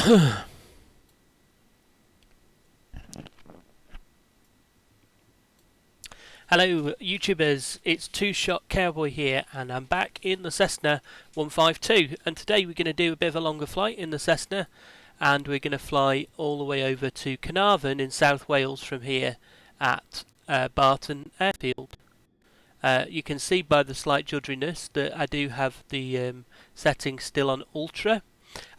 Hello YouTubers, it's Two Shot Cowboy here, and I'm back in the Cessna 152, and today we're going to do a bit of a longer flight in the Cessna, and we're going to fly all the way over to Caernarfon in South Wales from here at Barton Airfield. You can see by the slight judderiness that I do have the settings still on Ultra.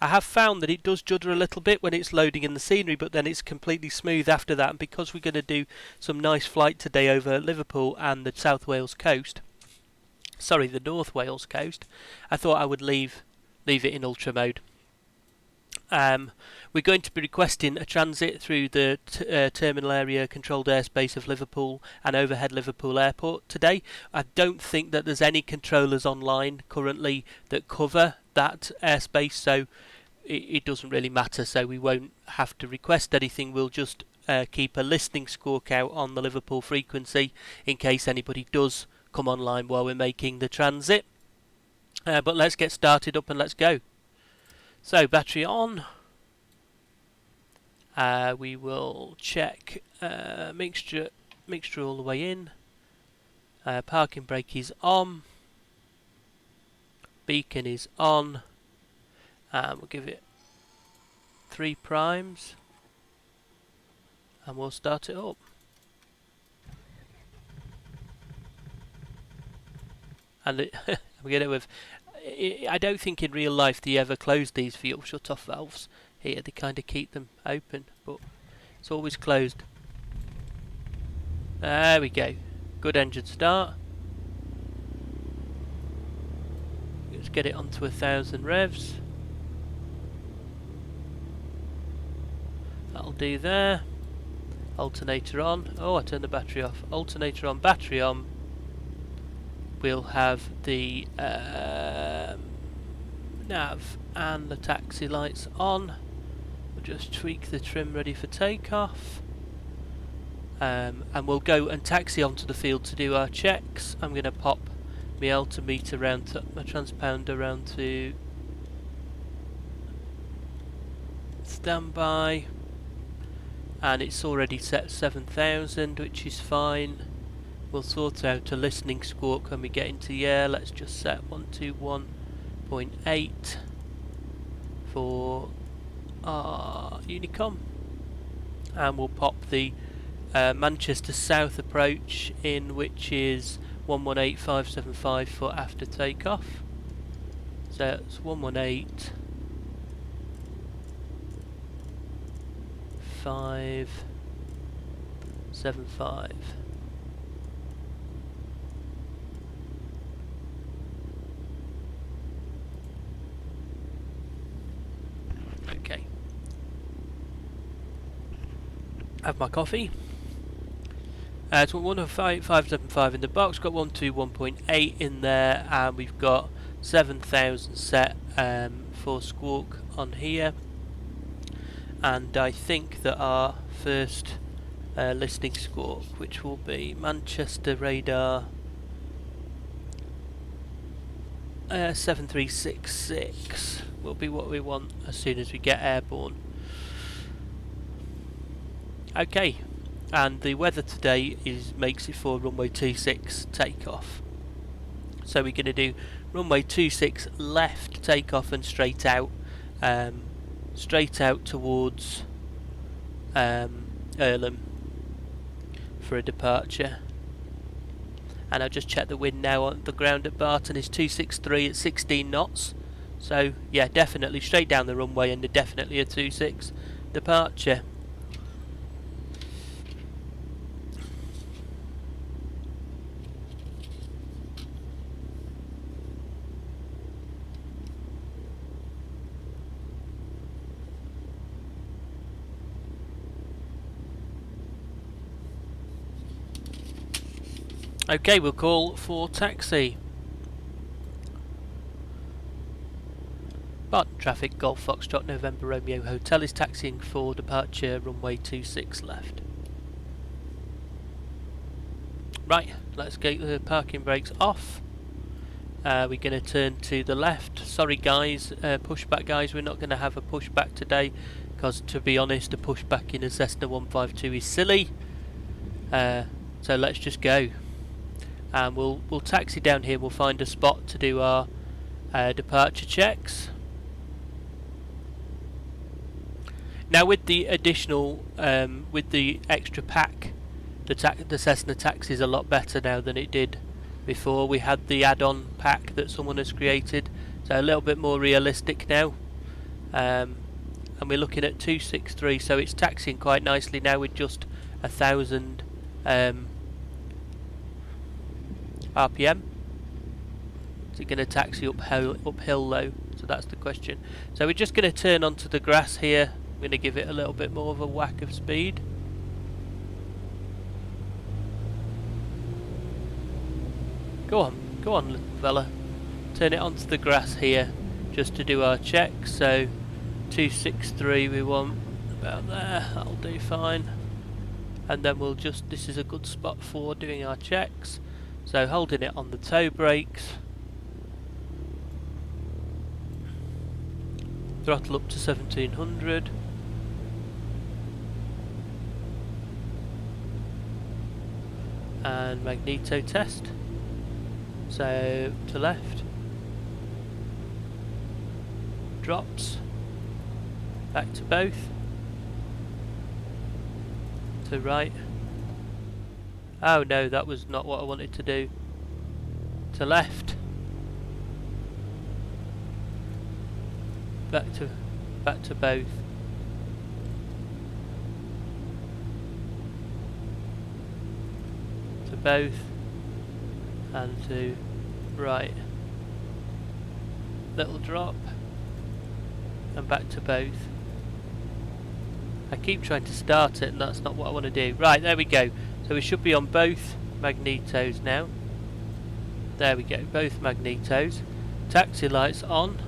I have found that it does judder a little bit when it's loading in the scenery, but then it's completely smooth after that. And because we're going to do some nice flight today over Liverpool and the South Wales coast, the North Wales coast, I thought I would leave it in ultra mode. We're going to be requesting a transit through the terminal area controlled airspace of Liverpool and overhead Liverpool Airport today. I don't think that there's any controllers online currently that cover that airspace, so it doesn't really matter, so we won't have to request anything. We'll just keep a listening squawk out on the Liverpool frequency in case anybody does come online while we're making the transit. But let's get started up and let's go. So battery on. We will check mixture all the way in. Parking brake is on. Beacon is on. We'll give it 3 primes. And we'll start it up. And we get it with. I don't think in real life they ever close these fuel shut-off valves here. They kind of keep them open, but it's always closed. There we go. Good engine start. Let's get it onto 1,000 revs. That'll do there. Alternator on. Oh, I turned the battery off. Alternator on, battery on. We'll have the nav and the taxi lights on. We'll just tweak the trim ready for takeoff. And we'll go and taxi onto the field to do our checks. I'm going to pop my altimeter around to my transponder around to standby. And it's already set 7,000, which is fine. We'll sort out a listening squawk when we get into the air. Let's just set 121.8 for our Unicom. And we'll pop the Manchester South approach in, which is 118575 for after takeoff. So it's 118575. Okay. Have my coffee. It's 105.575 in the box. Got 121.8 in there, and we've got 7,000 set for squawk on here. And I think that our first listening squawk, which will be Manchester radar 7366, will be what we want as soon as we get airborne. Okay, and the weather today makes it for runway 26 takeoff. So we're going to do runway 26 left takeoff and straight out towards Earlham for a departure. And I'll just check the wind now. On the ground at Barton is 263 at 16 knots. So yeah, definitely straight down the runway and definitely a 26 departure. Okay, we'll call for taxi. Barton traffic, Golf Foxtrot November Romeo Hotel is taxiing for departure runway 26 left. Right, let's get the parking brakes off. We're going to turn to the left, sorry guys, pushback guys, we're not going to have a pushback today, because to be honest, a pushback in a Cessna 152 is silly. So let's just go, and we'll taxi down here. We'll find a spot to do our departure checks. Now with the additional, with the extra pack, the Cessna taxis a lot better now than it did before. We had the add-on pack that someone has created, so a little bit more realistic now. And we're looking at 263, so it's taxiing quite nicely now with just 1,000 RPM. Is it going to taxi uphill though? So that's the question. So we're just going to turn onto the grass here. I'm going to give it a little bit more of a whack of speed. Go on little fella. Turn it onto the grass here just to do our checks. So 263 we want about there, that'll do fine. And then we'll just, this is a good spot for doing our checks. So holding it on the toe brakes. Throttle up to 1700. And magneto test. So to left. Drops. Back to both. To right. Oh no, that was not what I wanted to do. To left. Back to both. To both. And to right. Little drop. And back to both. I keep trying to start it and that's not what I want to do. Right, there we go. So we should be on both magnetos now. There we go, both magnetos. Taxi lights on.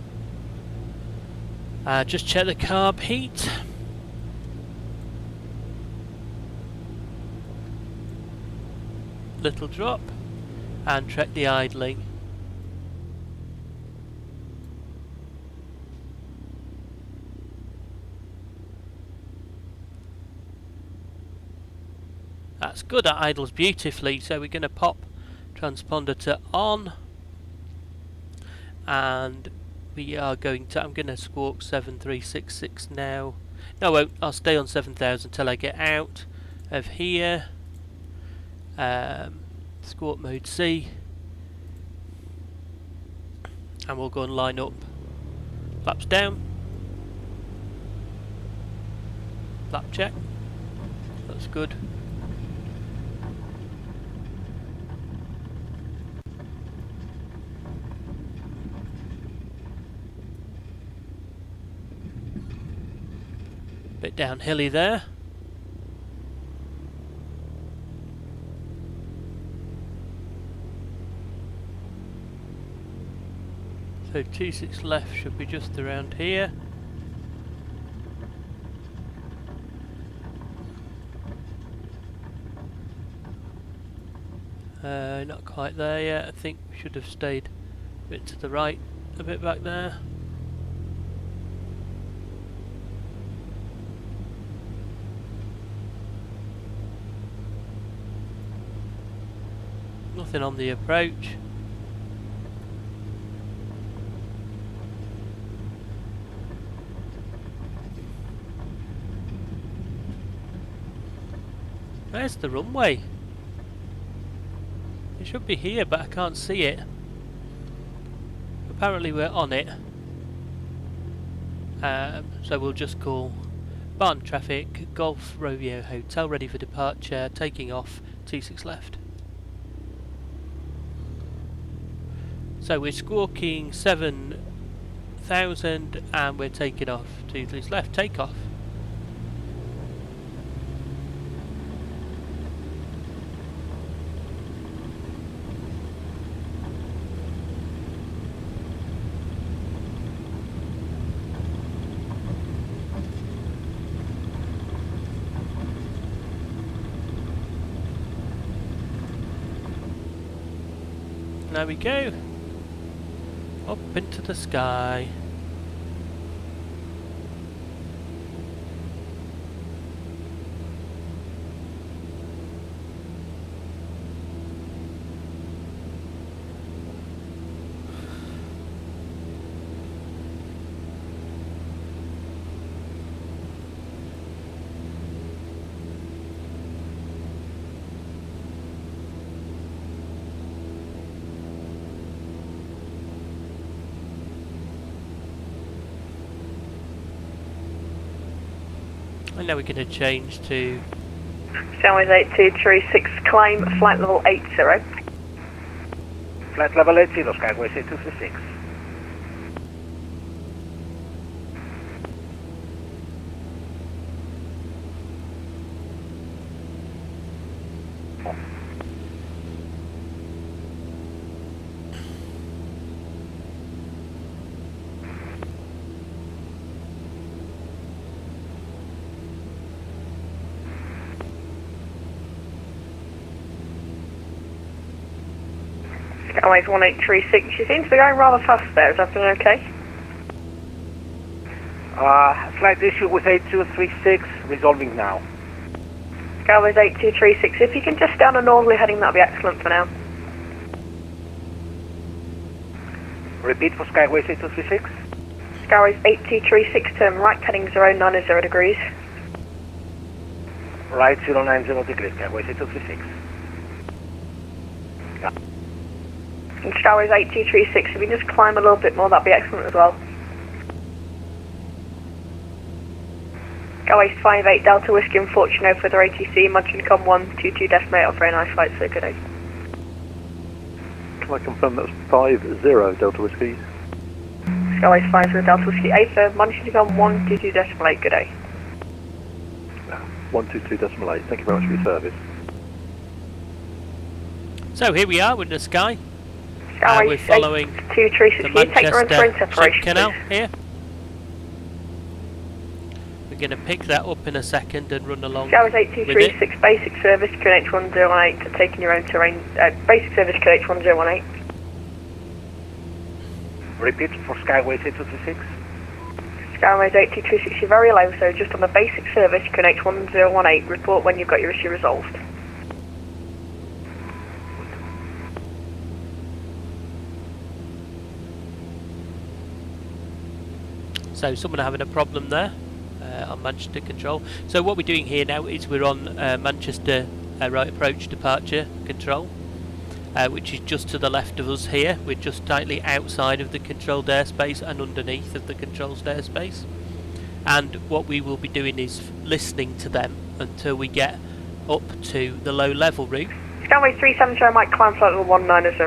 Just check the carb heat. Little drop. And check the idling. That's good, that idles beautifully. So we're going to pop transponder to on, and we are going to, I'm going to squawk 7366 now. No, I won't, I'll stay on 7000 until I get out of here. Squawk mode C, and we'll go and line up. Flaps down. Flap check. That's good. Bit downhilly there. So 26 left should be just around here. Not quite there yet. I think we should have stayed a bit to the right, a bit back there. Nothing on the approach. Where's the runway? It should be here, but I can't see it. Apparently we're on it. So we'll just call Barton traffic, Golf Romeo Hotel, ready for departure, taking off, 26 left. So we're squawking 7000 and we're taking off, 26 left, take off. There we go. Up into the sky. And now we're going to change to Skyways 8236, climb flight level 80. Flight level 80, Skyways 8236. Skyways 1836, you seem to be going rather fast there, is everything okay? Flight issue with 8236, resolving now. Skyways 8236, if you can just stay on a northerly heading, that'll be excellent for now. Repeat for Skyways 8236. Skyways 8236, turn right heading 090 degrees. Right 090 degrees, Skyways 8236. Yeah. And Skyways 8236, if you can just climb a little bit more, that'd be excellent as well. Skyways 58 Delta Whiskey and Fortune for their ATC, Munchkin.com 122 decimal 8, very nice flight, so good day. Can I confirm that's 50 Delta Whiskey? Skyways 50 Delta Whiskey 8 for Munchkin.com 122 decimal 8, good day. 122 decimal 8, thank you very much for your service. So here we are with the sky. Skyways We're following 8236, the can you take your Manchester own separation, ship canal please? here. We're going to pick that up in a second and run along Skyways with it. 8236, basic service, QNH1018, taking your own terrain, basic service QNH1018. Repeat for Skyways 8236. Skyways 8236, you're very low, so just on the basic service, QNH1018, report when you've got your issue resolved. So someone having a problem there on Manchester control. So what we're doing here now is we're on Manchester right approach departure control, which is just to the left of us here. We're just slightly outside of the controlled airspace and underneath of the controlled airspace. And what we will be doing is listening to them until we get up to the low level route. Skyways 370, Mike, climb flight level 190.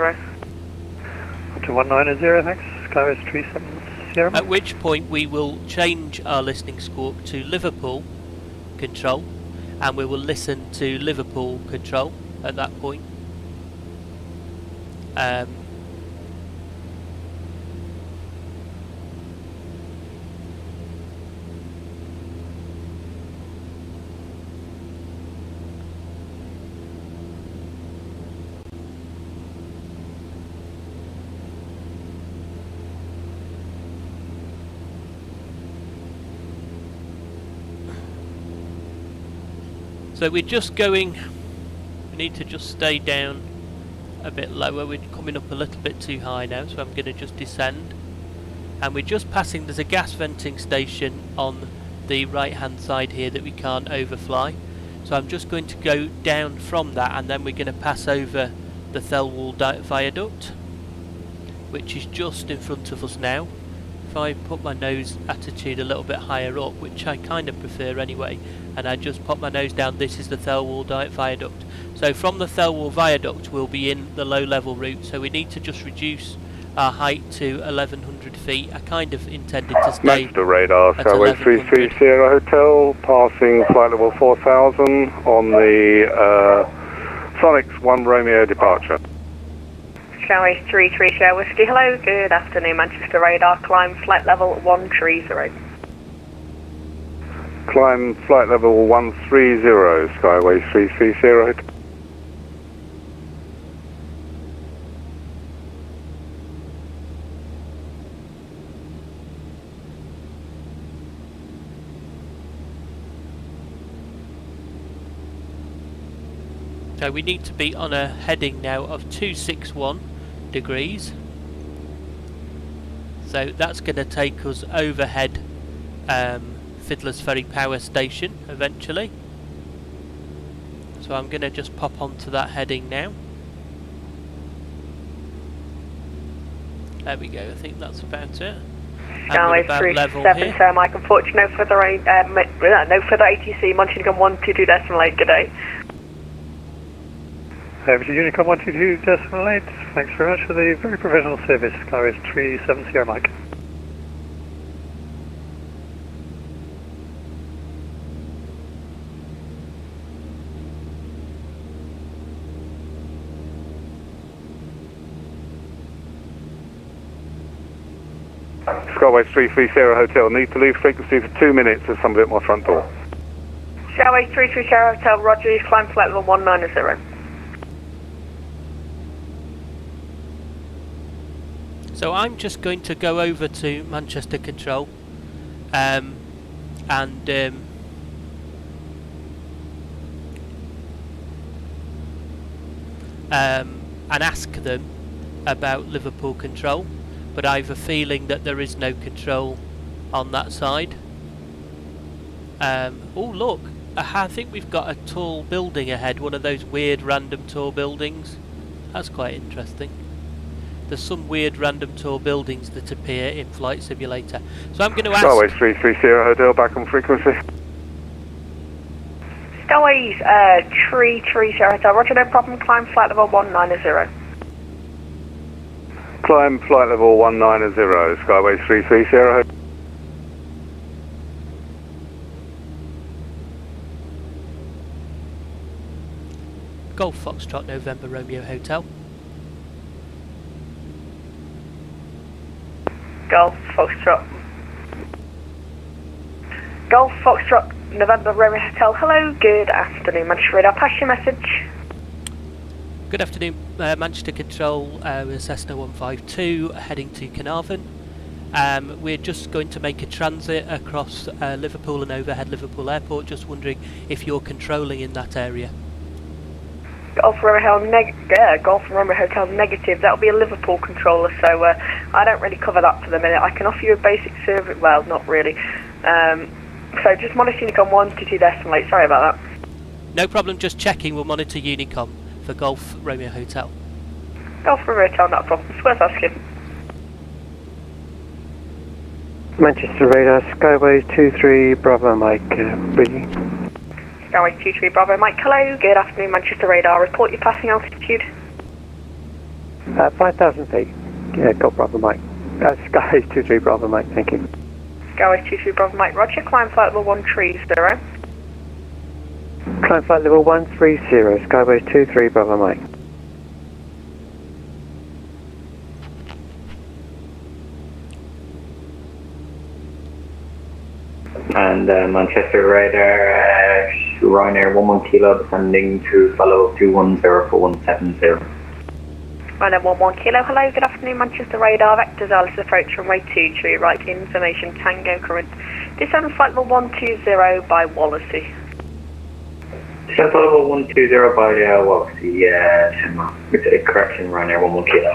Up to 190, thanks. Skyways 370. At which point we will change our listening squawk to Liverpool control, and we will listen to Liverpool control at that point. So we're just going, we need to just stay down a bit lower. We're coming up a little bit too high now, so I'm going to just descend. And we're just passing, there's a gas venting station on the right hand side here that we can't overfly. So I'm just going to go down from that, and then we're going to pass over the Thelwall Viaduct, which is just in front of us now. If I put my nose attitude a little bit higher up, which I kind of prefer anyway, and I just pop my nose down, this is the Thelwall Viaduct. So from the Thelwall Viaduct we'll be in the low level route, so we need to just reduce our height to 1100 feet. I kind of intended to stay Manchester radar, at Skyway 330 Hotel, passing flight level 4000 on the Sonics 1 Romeo departure. Skyways 330 Whiskey, hello, good afternoon, Manchester radar, climb flight level 130. Climb flight level 130, Skyway 330. Okay, we need to be on a heading now of 261 degrees. So that's going to take us overhead Fiddler's Ferry Power Station eventually. So I'm going to just pop onto that heading now. There we go, I think that's about it. Skyway 37 so Mike, unfortunately no further ATC, Montreal 122.8, good day. Over to Unicom 122.8, thanks very much for the very professional service. Skyway 370 Mike. Skyway 330 Hotel, need to leave frequency for 2 minutes as somebody at my front door. Skyway 330 Hotel, roger, climb flight level 190. So I'm just going to go over to Manchester Control and ask them about Liverpool Control, but I have a feeling that there is no control on that side. Oh look, I think we've got a tall building ahead, one of those weird random tall buildings. That's quite interesting. There's some weird random tall buildings that appear in Flight Simulator. So I'm going to ask... Skyway 330 Hotel, back on frequency. Skyway 330 Hotel, roger, no problem, climb flight level 190. Climb flight level 190, Skyway 330 Hotel. Golf Foxtrot November Romeo Hotel. Golf Foxtrot November Romeo Hotel, hello, good afternoon Manchester Radar, pass your message. Good afternoon, Manchester Control, with Cessna 152 heading to Caernarfon. We're just going to make a transit across Liverpool and overhead Liverpool Airport, just wondering if you're controlling in that area. Golf Romeo Hotel negative, that'll be a Liverpool controller, so I don't really cover that for the minute. I can offer you a basic service, well, not really. So just monitor Unicom 122.8, sorry about that. No problem, just checking, we'll monitor Unicom for Golf Romeo Hotel. Golf Romeo Hotel, not a problem, it's worth asking. Manchester Radar, Skyway 23 Bravo Mike, reading. Skyway 23 Bravo Mike, hello, good afternoon Manchester Radar, report your passing altitude. 5,000 feet, Golf Bravo Mike. Skyway 23 Bravo Mike, thank you. Skyway 23 Bravo Mike, roger, climb flight level 130. Climb flight level 130, Skyway 23 Bravo Mike. And Manchester Radar, Ryanair 11 Kilo descending to follow 210470. Ryanair 11 Kilo, hello, good afternoon Manchester Radar, vectors Alice approach runway 23, right information, Tango current. Descend flight level 120 by Wallasey. Descend flight level 120 by Wallasey, with a correction, Ryanair 11 Kilo.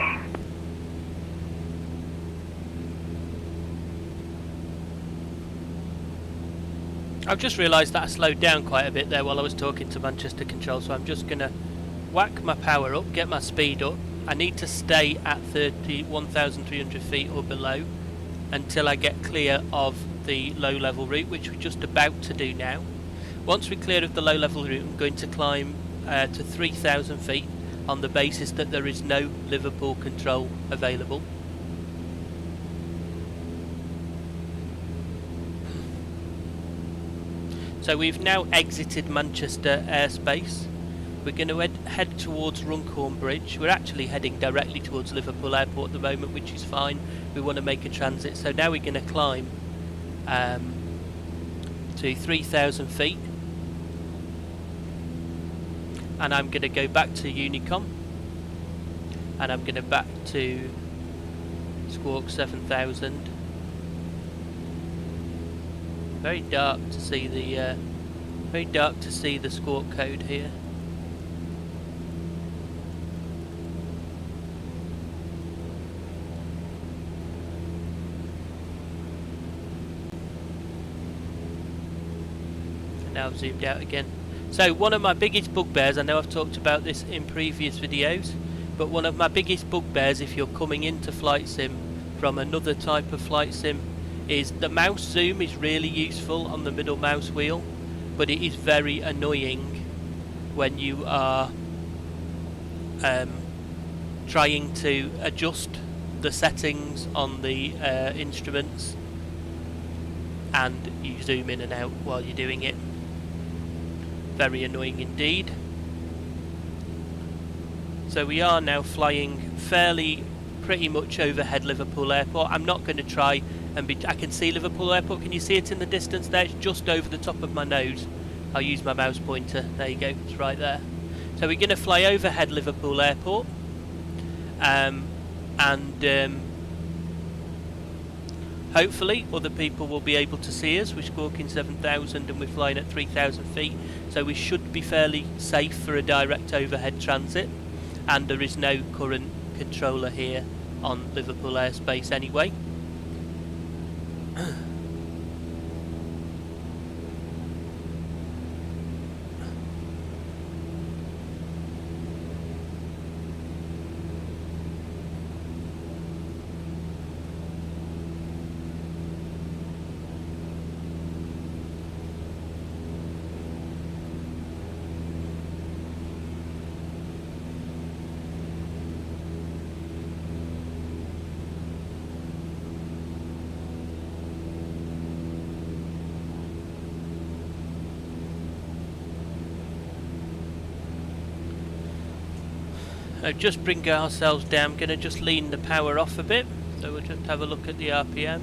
I've just realised that I slowed down quite a bit there while I was talking to Manchester Control, so I'm just going to whack my power up, get my speed up. I need to stay at 1,300 feet or below until I get clear of the low level route, which we're just about to do now. Once we're clear of the low level route, I'm going to climb to 3,000 feet on the basis that there is no Liverpool control available. So we've now exited Manchester airspace. We're going to head towards Runcorn Bridge. We're actually heading directly towards Liverpool Airport at the moment, which is fine. We want to make a transit. So now we're going to climb to 3,000 feet. And I'm going to go back to Unicom. And I'm going to back to Squawk 7000. Very dark to see the squawk code here. Now I've zoomed out again. So one of my biggest bugbears, I know I've talked about this in previous videos, but one of my biggest bugbears if you're coming into flight sim from another type of flight sim is the mouse zoom is really useful on the middle mouse wheel, but it is very annoying when you are trying to adjust the settings on the instruments and you zoom in and out while you're doing it. Very annoying indeed. So we are now flying fairly pretty much overhead Liverpool Airport. I'm not going to try and I can see Liverpool Airport. Can you see it in the distance there? It's just over the top of my nose. I'll use my mouse pointer. There you go, it's right there. So we're going to fly overhead Liverpool Airport, hopefully other people will be able to see us. We're squawking 7,000 and we're flying at 3,000 feet, so we should be fairly safe for a direct overhead transit, and there is no current controller here on Liverpool airspace anyway. Just bring ourselves down. I'm going to just lean the power off a bit, so we'll just have a look at the RPM.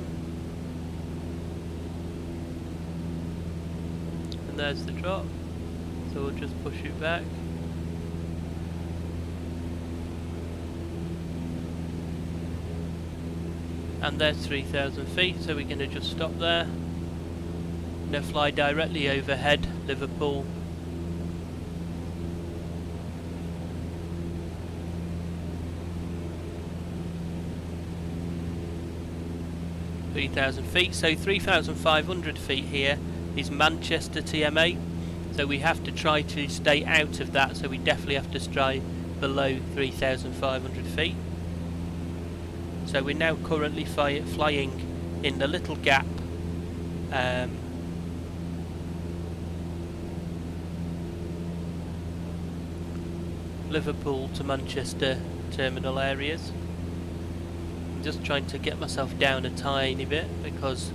And there's the drop, so we'll just push it back. And there's 3,000 feet, so we're going to just stop there. Now fly directly overhead Liverpool. feet, so 3,500 feet here is Manchester TMA, so we have to try to stay out of that, so we definitely have to stay below 3,500 feet. So we're now currently flying in the little gap Liverpool to Manchester terminal areas. Just trying to get myself down a tiny bit because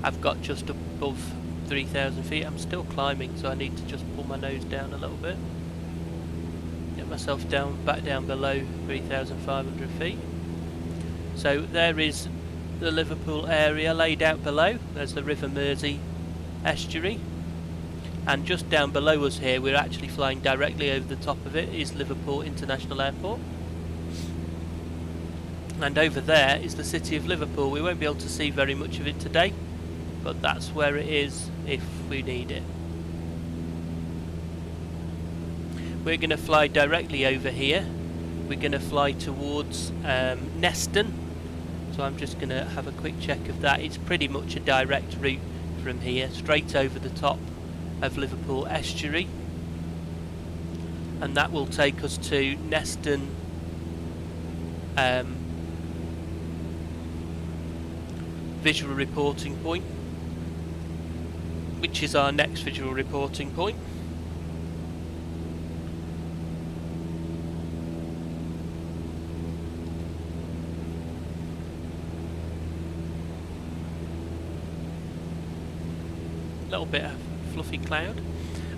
I've got just above 3,000 feet. I'm still climbing, so I need to just pull my nose down a little bit, get myself back down below 3,500 feet. So there is the Liverpool area laid out below. There's the River Mersey estuary. And just down below us here, we're actually flying directly over the top of it, is Liverpool International Airport. And over there is the city of Liverpool. We won't be able to see very much of it today, but that's where it is if we need it. We're going to fly directly over here. We're going to fly towards Neston. So I'm just going to have a quick check of that. It's pretty much a direct route from here, straight over the top of Liverpool estuary, and that will take us to Neston visual reporting point, which is our next visual reporting point. A little bit of fluffy cloud,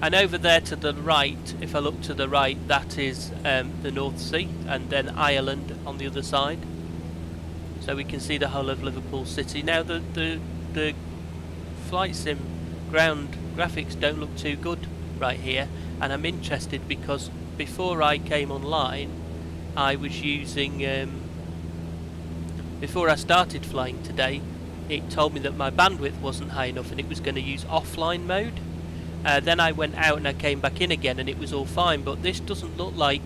and over there to the right, if I look to the right, that is the North Sea, and then Ireland on the other side, so we can see the whole of Liverpool city. Now the flight sim ground graphics don't look too good right here, and I'm interested because before I came online I was using before I started flying today, it told me that my bandwidth wasn't high enough and it was going to use offline mode. Then I went out and I came back in again and it was all fine, but this doesn't look like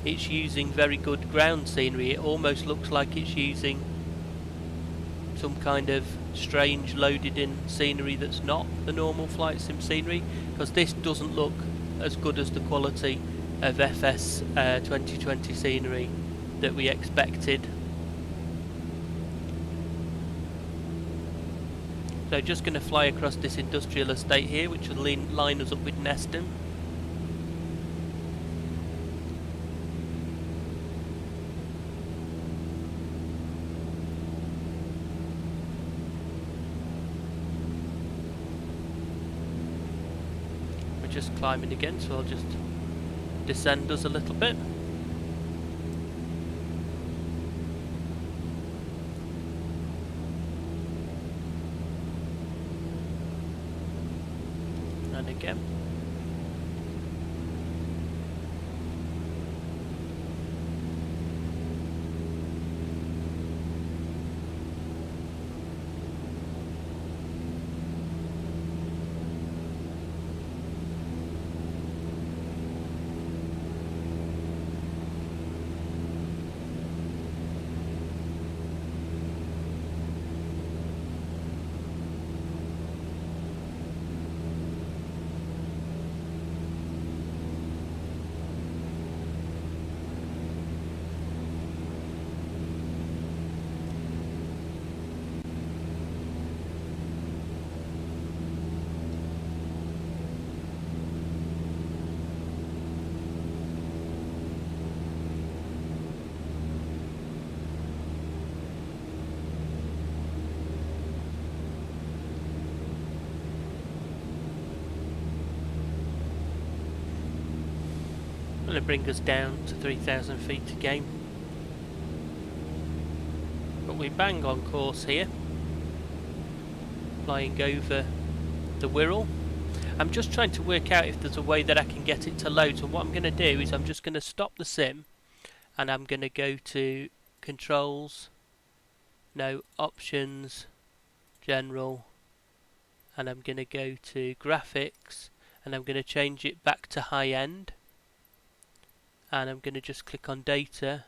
it's using very good ground scenery. It almost looks like it's using some kind of strange loaded in scenery that's not the normal flight sim scenery, because this doesn't look as good as the quality of FS 2020 scenery that we expected. So just going to fly across this industrial estate here, which will line us up with Neston. We're just climbing again, so I'll just descend us a little bit. And again. Going to bring us down to 3,000 feet again, but we bang on course here, flying over the Wirral. I'm just trying to work out if there's a way that I can get it to load, so what I'm going to do is I'm just going to stop the sim and I'm going to go to controls, no, options, general, and I'm going to go to graphics and I'm going to change it back to high end. And I'm going to just click on data.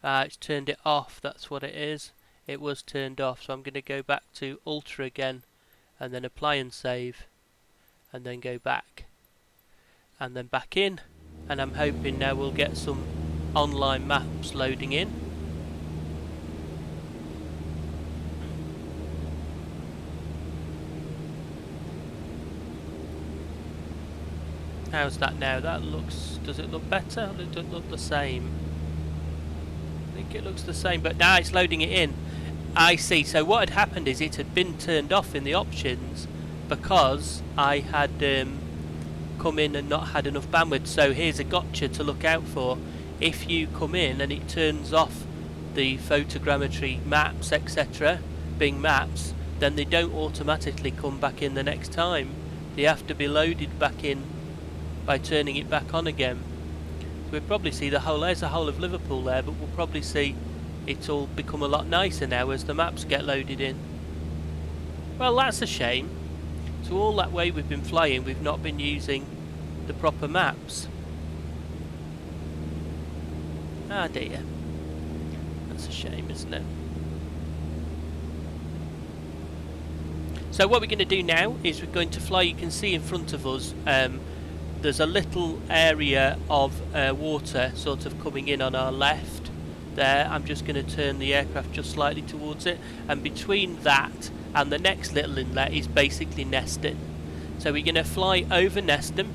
It's turned it off, that's what it is. It was turned off, so I'm going to go back to ultra again and then apply and save and then go back and then back in, and I'm hoping now we'll get some online maps loading in. How's that now? That looks, does it look better? Or does it look the same? I think it looks the same, but now it's loading it in. I see. So what had happened is it had been turned off in the options because I had come in and not had enough bandwidth. So here's a gotcha to look out for. If you come in and it turns off the photogrammetry maps, etc., Bing Maps, then they don't automatically come back in the next time. They have to be loaded back in by turning it back on again. So we'll probably see the whole, there's the whole of Liverpool there, but we'll probably see it all become a lot nicer now as the maps get loaded in. Well, that's a shame. So all that way we've been flying, we've not been using the proper maps. Ah dear. That's a shame, isn't it? So what we're going to do now is we're going to fly. You can see in front of us there's a little area of water sort of coming in on our left there. I'm just going to turn the aircraft just slightly towards it, and between that and the next little inlet is basically Neston. So we're going to fly over Neston.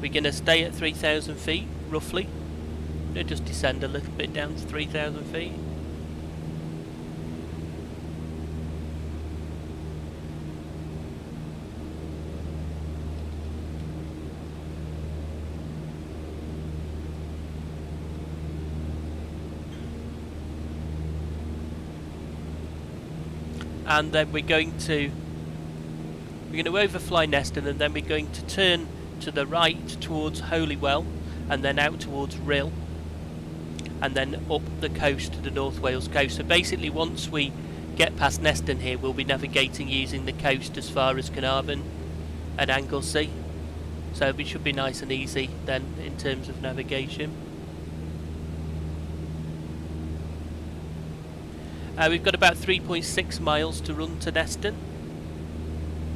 We're going to stay at 3,000 feet roughly. I'm going to just descend a little bit down to 3,000 feet. And then we're going to overfly Neston, and then we're going to turn to the right towards Holywell and then out towards Rhyl and then up the coast to the North Wales coast. So basically once we get past Neston here, we'll be navigating using the coast as far as Caernarfon and Anglesey. So it should be nice and easy then in terms of navigation. We've got about 3.6 miles to run to Neston.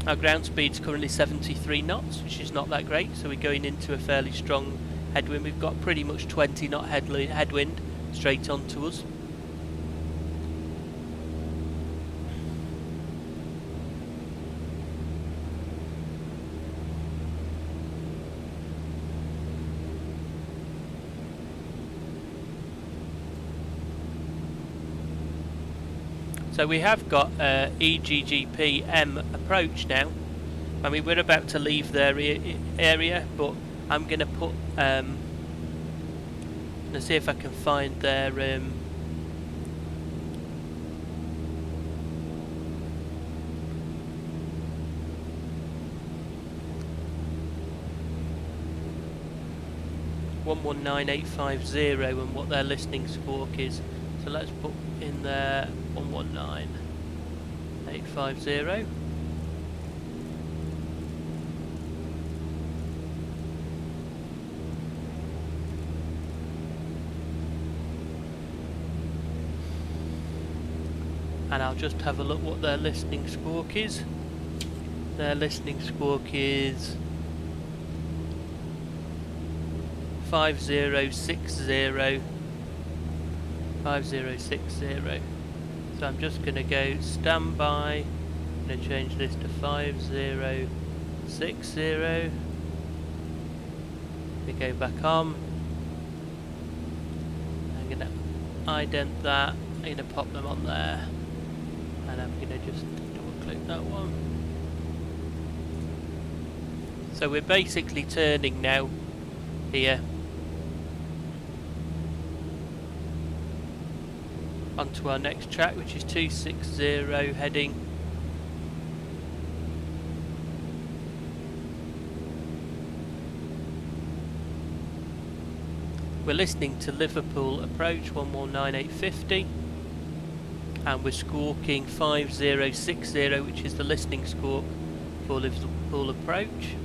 Our ground speed's currently 73 knots, which is not that great, so we're going into a fairly strong headwind. We've got pretty much 20 knot headwind straight onto us. So we have got EGGP M approach now. I mean, we're about to leave their area, but I'm going to put... let's see if I can find their... 119850 and what their listening squawk is. So let's put in there 119850. And I'll just have a look what their listening squawk is. Their listening squawk is 5060. 5060. So I'm just going to go standby. I'm going to change this to 5060. We go back on. I'm going to ident that. I'm going to pop them on there. And I'm going to just double click that one. So we're basically turning now here onto our next track, which is 260 heading. We're listening to Liverpool approach 119850 and we're squawking 5060, which is the listening squawk for Liverpool approach.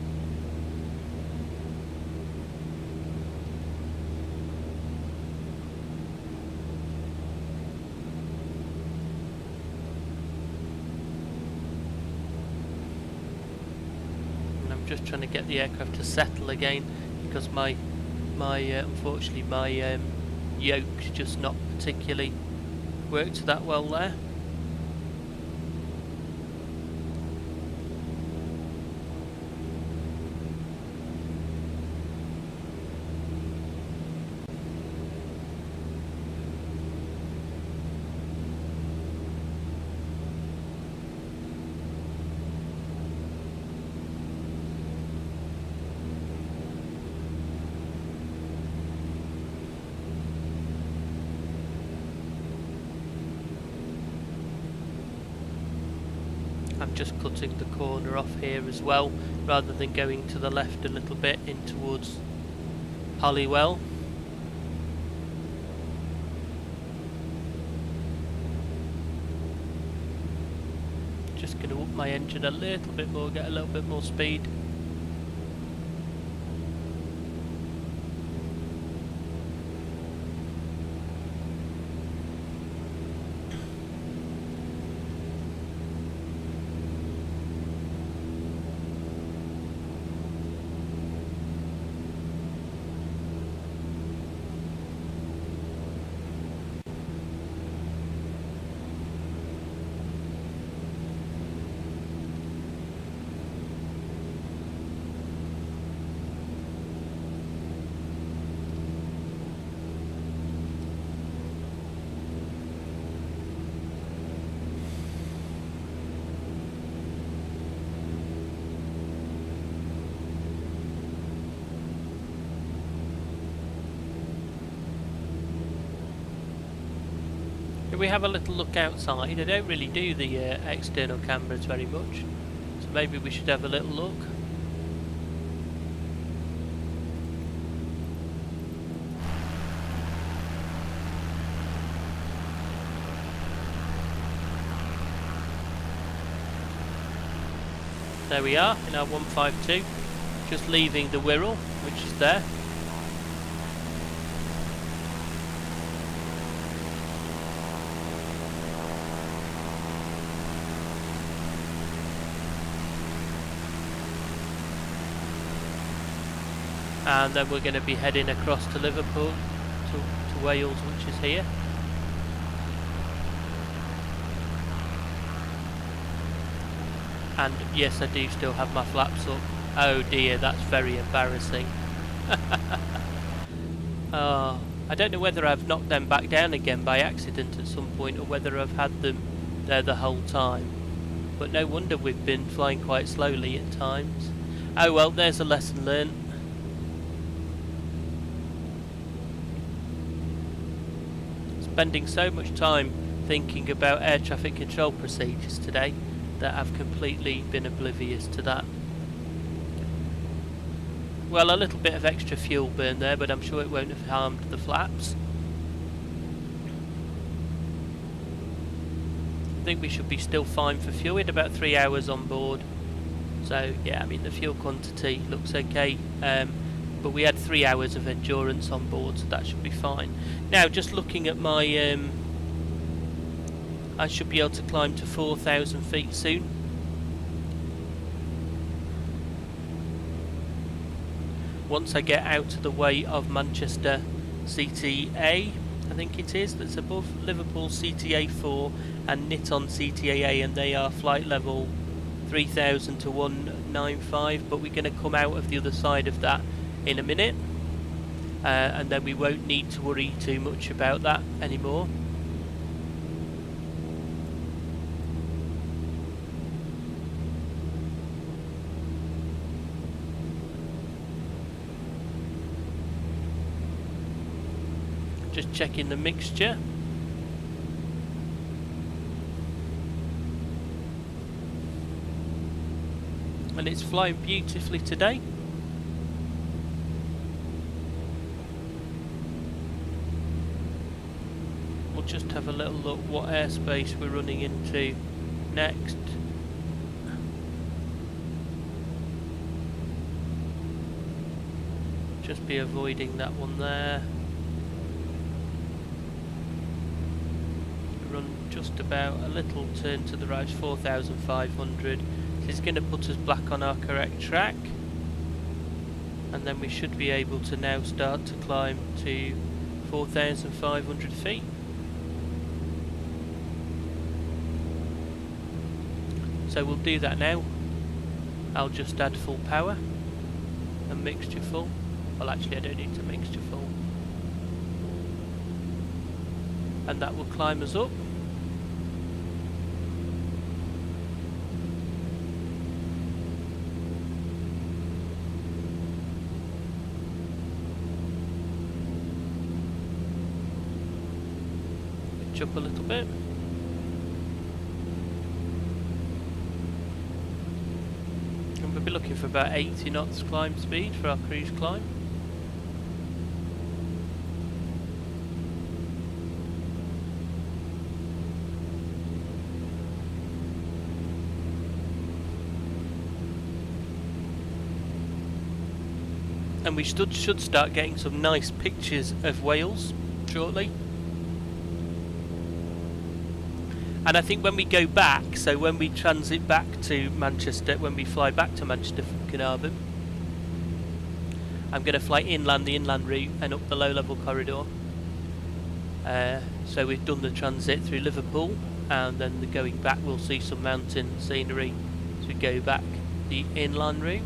Just trying to get the aircraft to settle again because my unfortunately my yoke's just not particularly worked that well there. I'm just cutting the corner off here as well, rather than going to the left a little bit in towards Holywell. Just going to up my engine a little bit more, get a little bit more speed. If we have a little look outside, I don't really do the external cameras very much, so maybe we should have a little look. There we are in our 152, just leaving the Wirral, which is there. and then we're going to be heading across to Liverpool, to Wales, which is here. And yes, I do still have my flaps up. Oh dear, that's very embarrassing. Oh, I don't know whether I've knocked them back down again by accident at some point, or whether I've had them there the whole time. But no wonder we've been flying quite slowly at times. Oh well, there's a lesson learned. Spending so much time thinking about air traffic control procedures today that I've completely been oblivious to that. Well, a little bit of extra fuel burn there, but I'm sure it won't have harmed the flaps. I think we should be still fine for fuel. We had about 3 hours on board. So, yeah, I mean, the fuel quantity looks okay. But we had 3 hours of endurance on board, so that should be fine. Now, just looking at my... I should be able to climb to 4,000 feet soon. Once I get out of the way of Manchester CTA, I think it is, that's above Liverpool CTA 4 and Nitton CTA, and they are flight level 3000 to 195, but we're going to come out of the other side of that in a minute, and then we won't need to worry too much about that anymore. Just checking the mixture. And it's flying beautifully today. We'll just have a little look what airspace we're running into next. Just be avoiding that one there. Run just about a little turn to the right, 4,500. This is going to put us back on our correct track, and then we should be able to now start to climb to 4,500 feet. So we'll do that now. I'll just add full power and mixture full. Well, actually I don't need to mixture full. And that will climb us up. Pitch up a little bit. And we'll be looking for about 80 knots climb speed for our cruise climb. And we should start getting some nice pictures of Wales shortly. And I think when we go back, so when we transit back to Manchester, when we fly back to Manchester from Caernarfon, I'm going to fly inland, the inland route, and up the low-level corridor. So we've done the transit through Liverpool, and then the going back we'll see some mountain scenery as we go back the inland route.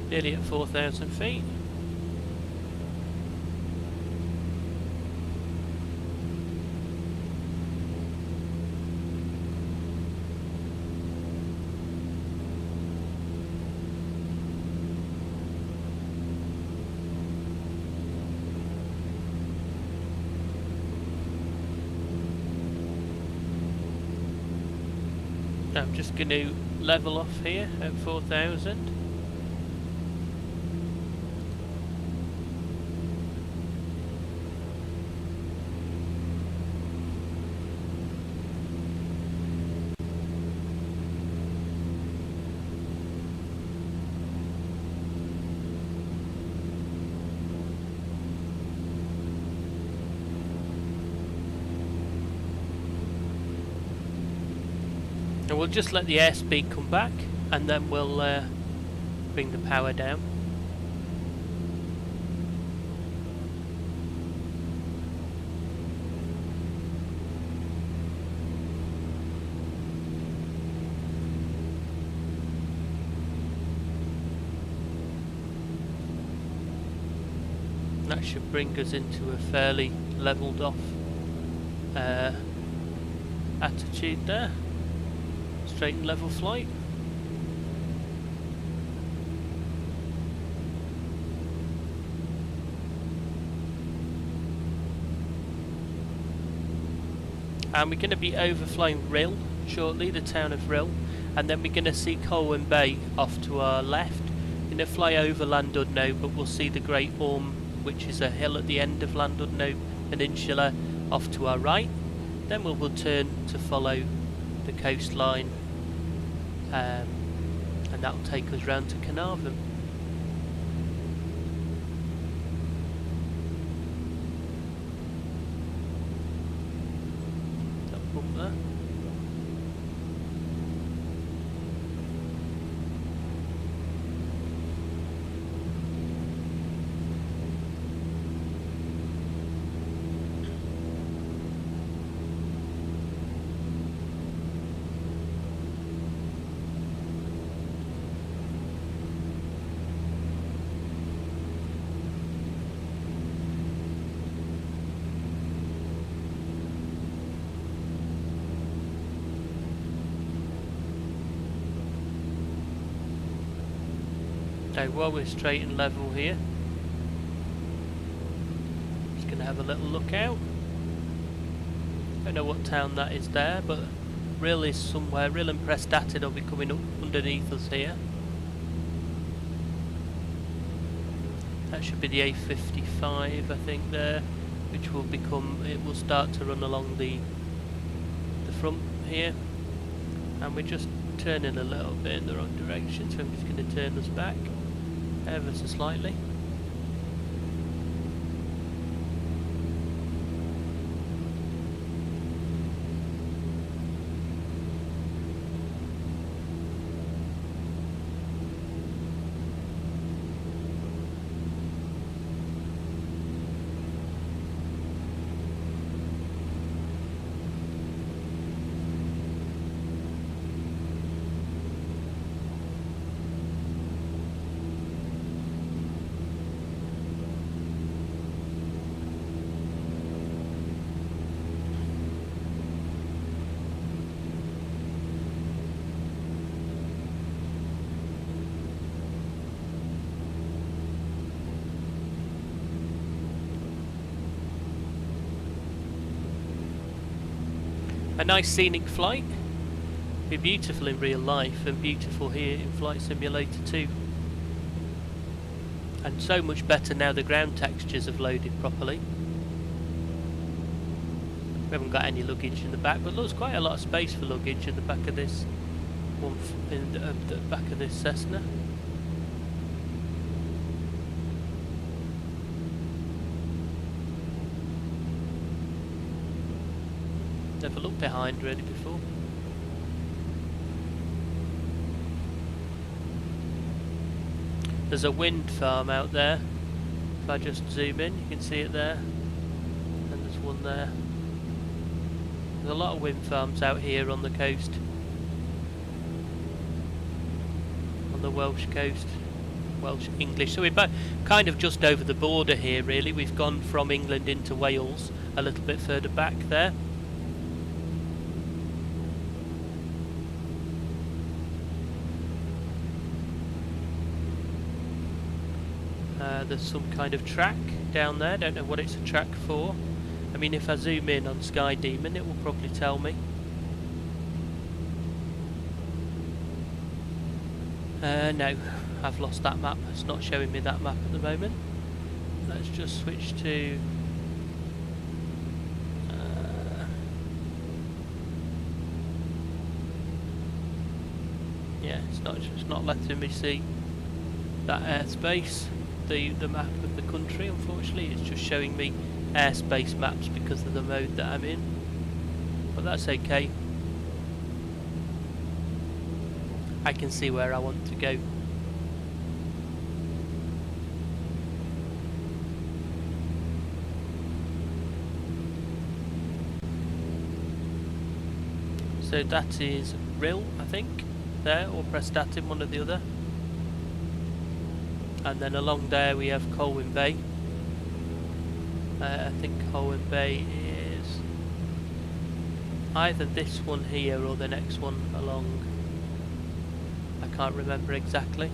Nearly at 4,000 feet. I'm just going to level off here at 4,000. And we'll just let the airspeed come back, and then we'll bring the power down. That should bring us into a fairly levelled off attitude there. Straight and level flight. And we're going to be overflying Rhyl shortly, the town of Rhyl, and then we're going to see Colwyn Bay off to our left. We're going to fly over Llandudno, but we'll see the Great Orme, which is a hill at the end of Llandudno Peninsula, off to our right. Then we'll turn to follow the coastline, and that'll take us round to Caernarfon. That bump there. So while we're straight and level here, just going to have a little look out. Don't know what town that is there, but Rhyl is somewhere. Rhyl and Prestatyn will be coming up underneath us here. That should be the A55, I think, there, which will become, it will start to run along the front here, and we're just turning a little bit in the wrong direction, so I'm just going to turn us back ever so slightly. A nice scenic flight. Be beautiful in real life and beautiful here in Flight Simulator 2. And so much better now the ground textures have loaded properly. We haven't got any luggage in the back, but there's quite a lot of space for luggage in the back of this one, in the back of this Cessna. Never looked behind really before. There's a wind farm out there. If I just zoom in, you can see it there. And there's one there. There's a lot of wind farms out here on the coast. On the Welsh coast. Welsh English. So we're kind of just over the border here really. We've gone from England into Wales a little bit further back there. There's some kind of track down there, don't know what it's a track for. I mean, if I zoom in on Sky Demon, it will probably tell me. No, I've lost that map. It's not showing me that map at the moment. Let's just switch to yeah, it's not letting me see that airspace, the map of the country. Unfortunately, it's just showing me airspace maps because of the mode that I'm in, but that's okay. I can see where I want to go. So that is Rill, I think, there, or Prestatyn, one or the other. And then along there we have Colwyn Bay. I think Colwyn Bay is either this one here or the next one along. I can't remember exactly.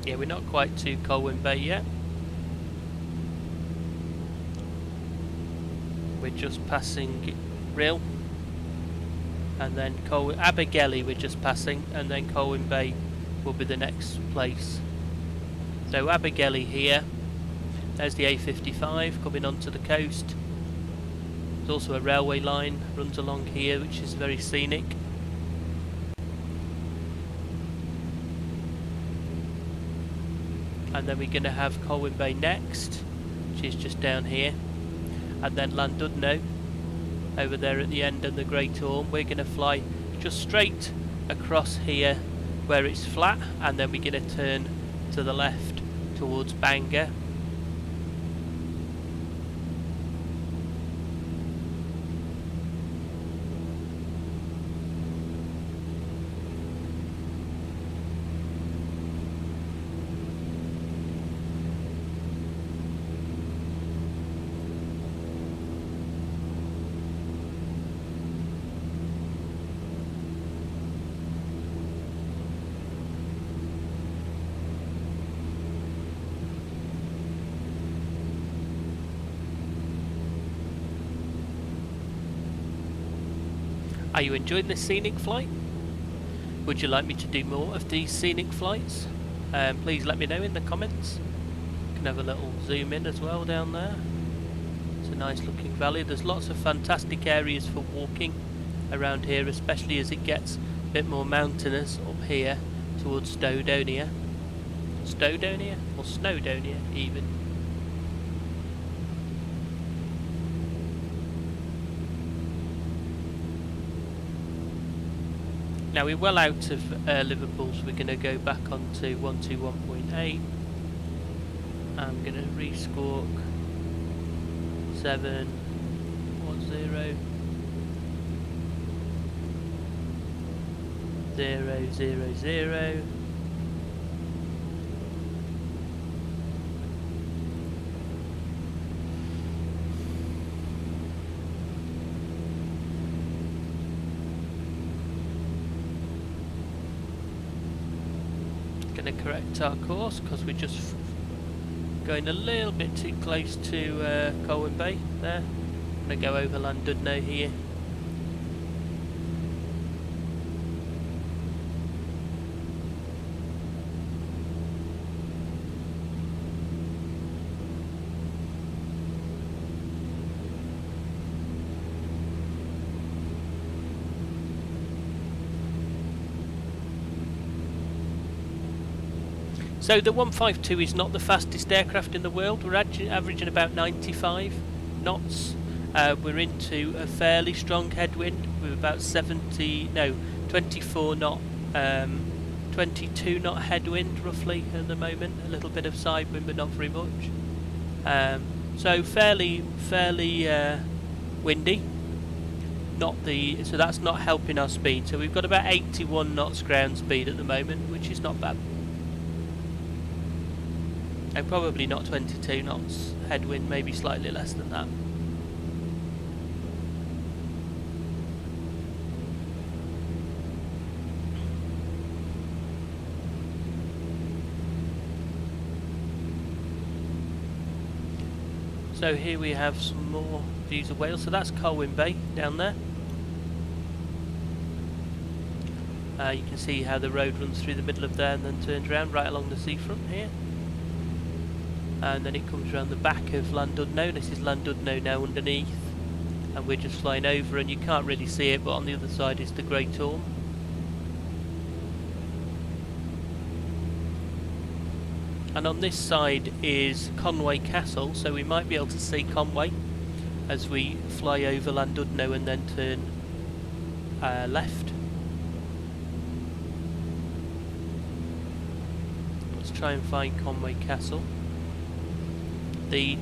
Yeah, we're not quite to Colwyn Bay yet. We're just passing Rill, and then Abergele we're just passing, and then Colwyn Bay will be the next place. So Abergele here, there's the A55 coming onto the coast. There's also a railway line runs along here which is very scenic. And then we're going to have Colwyn Bay next, which is just down here, and then Llandudno over there at the end, and the Great Orme. We're going to fly just straight across here where it's flat, and then we're going to turn to the left towards Bangor. Are you enjoying this scenic flight? Would you like me to do more of these scenic flights? Please let me know in the comments. You can have a little zoom in as well down there. It's a nice looking valley. There's lots of fantastic areas for walking around here, especially as it gets a bit more mountainous up here towards Snowdonia. Snowdonia? Or Snowdonia even. Now we're well out of Liverpool, so we're going to go back onto 121.8. I'm going to rescore 710 000. Going to correct our course because we're just going a little bit too close to Colwyn Bay there. I'm going to go over Llandudno here. So the 152 is not the fastest aircraft in the world. We're averaging about 95 knots. We're into a fairly strong headwind with about 24 knot, 22 knot headwind roughly at the moment. A little bit of side wind, but not very much. So fairly windy. So that's not helping our speed. So we've got about 81 knots ground speed at the moment, which is not bad. And probably not 22 knots headwind, maybe slightly less than that. So here we have some more views of Wales. So that's Colwyn Bay down there. You can see how the road runs through the middle of there and then turns around right along the seafront here. And then it comes around the back of Llandudno. This is Llandudno now underneath. And we're just flying over, and you can't really see it, but on the other side is the Great Orme. And on this side is Conway Castle, so we might be able to see Conway as we fly over Llandudno and then turn left. Let's try and find Conway Castle. The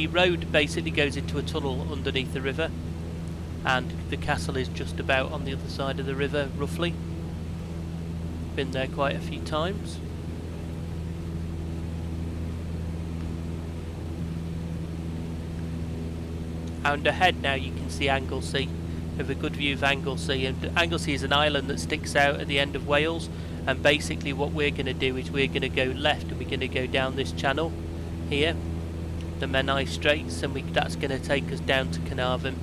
road basically goes into a tunnel underneath the river, and the castle is just about on the other side of the river, roughly. Been there quite a few times. And ahead now you can see Anglesey. We have a good view of Anglesey, and Anglesey is an island that sticks out at the end of Wales, and basically what we're going to do is we're going to go left and we're going to go down this channel here, the Menai Straits, and that's going to take us down to Caernarfon.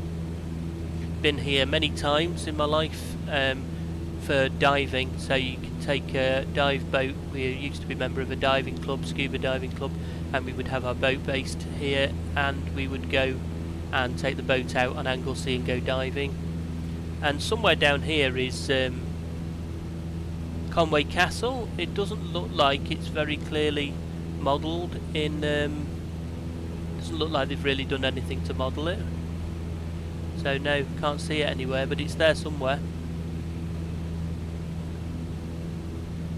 Been here many times in my life for diving, so you can take a dive boat. We used to be a member of a diving club, scuba diving club, and we would have our boat based here, and we would go and take the boat out on Anglesey and go diving. And somewhere down here is Conway Castle. It doesn't look like it's very clearly modelled in. Doesn't look like they've really done anything to model it. So no, can't see it anywhere, but it's there somewhere.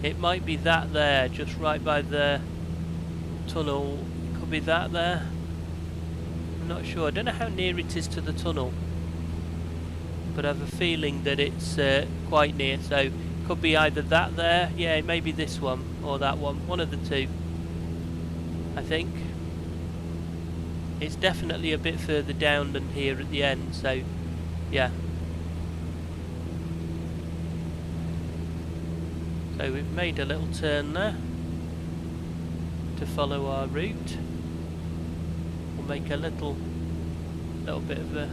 It might be that there, just right by the tunnel. It could be that there. I'm not sure. I don't know how near it is to the tunnel, but I have a feeling that it's quite near. So it could be either that there, yeah, maybe this one or that one of the two, I think. It's definitely a bit further down than here at the end, so yeah. So we've made a little turn there to follow our route. We'll make a little bit of a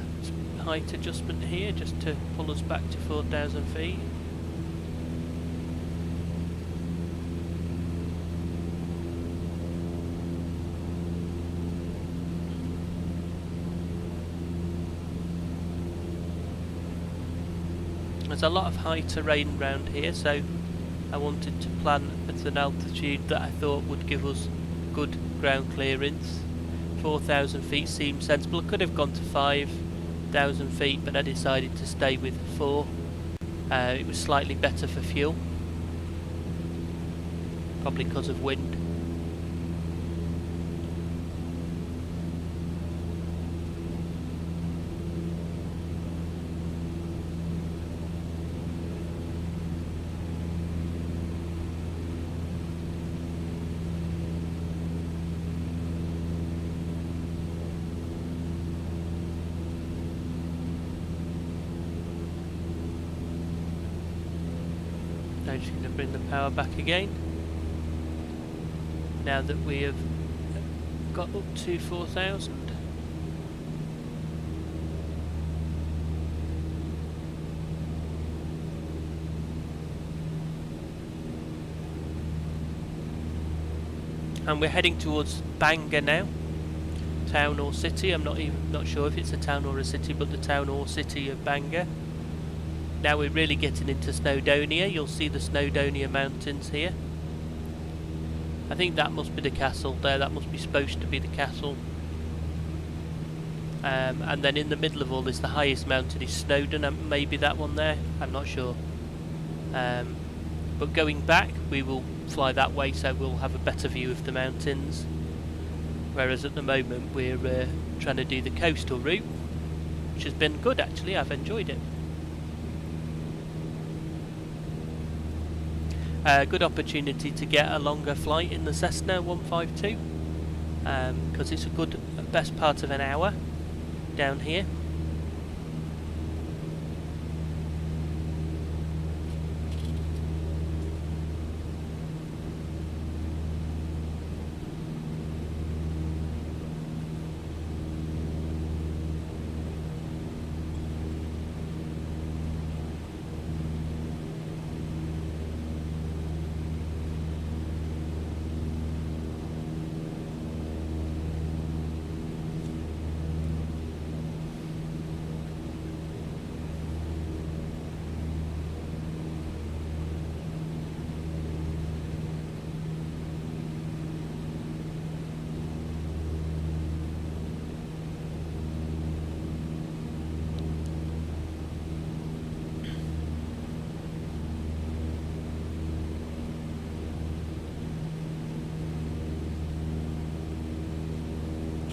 height adjustment here just to pull us back to 4,000 feet. There's a lot of high terrain around here, so I wanted to plan at an altitude that I thought would give us good ground clearance. 4,000 feet seems sensible. I could have gone to 5,000 feet, but I decided to stay with 4. It was slightly better for fuel, probably because of wind. I'm just going to bring the power back again now that we have got up to 4,000. And we're heading towards Bangor now, town or city. I'm not sure if it's a town or a city, but the town or city of Bangor. Now we're really getting into Snowdonia. You'll see the Snowdonia mountains here. I think that must be the castle there. That must be supposed to be the castle. And then in the middle of all this, the highest mountain is Snowdon. Maybe that one there. I'm not sure. But going back, we will fly that way, so we'll have a better view of the mountains. Whereas at the moment, we're trying to do the coastal route, which has been good actually. I've enjoyed it. Good opportunity to get a longer flight in the Cessna 152 because it's a good best part of an hour down here.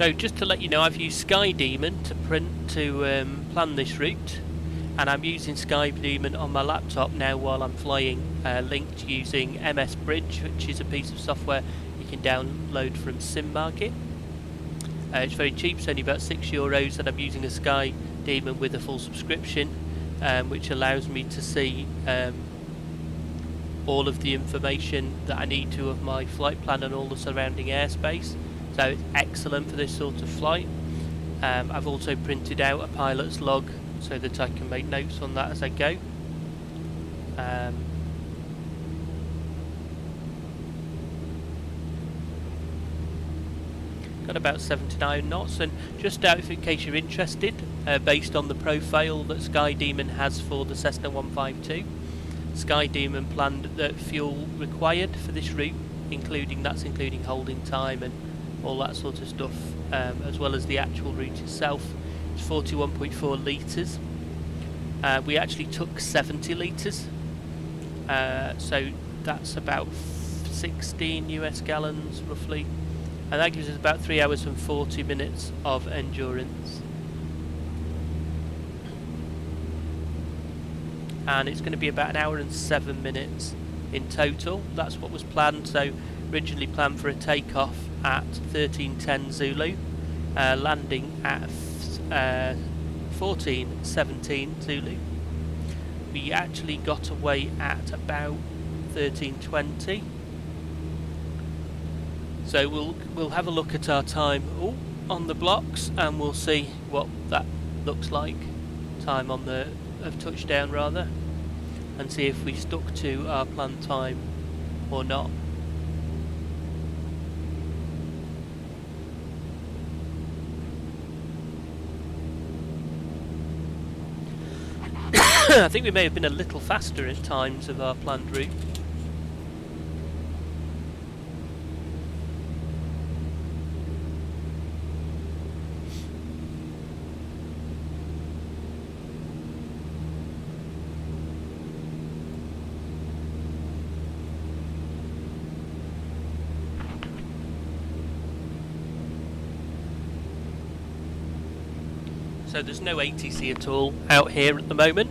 So just to let you know, I've used SkyDemon to plan this route, and I'm using SkyDemon on my laptop now while I'm flying, linked using MS Bridge, which is a piece of software you can download from SimMarket. It's very cheap, it's only about €6, and I'm using a SkyDemon with a full subscription, which allows me to see all of the information that I need to of my flight plan and all the surrounding airspace. So it's excellent for this sort of flight. I've also printed out a pilot's log so that I can make notes on that as I go. Got about 79 knots, and just out in case you're interested, based on the profile that SkyDemon has for the Cessna 152, SkyDemon planned that fuel required for this route, including holding time and all that sort of stuff, as well as the actual route itself, is 41.4 litres. We actually took 70 litres, so that's about 16 US gallons roughly, and that gives us about 3 hours and 40 minutes of endurance. And it's going to be about 1 hour and 7 minutes in total. That's what was planned. So originally planned for a takeoff at 13:10 Zulu, landing at 14:17 Zulu. We actually got away at about 13:20. So we'll have a look at our time on the blocks, and we'll see what that looks like. Time on the of touchdown rather, and see if we stuck to our planned time or not. I think we may have been a little faster in times of our planned route. So there's no ATC at all out here at the moment.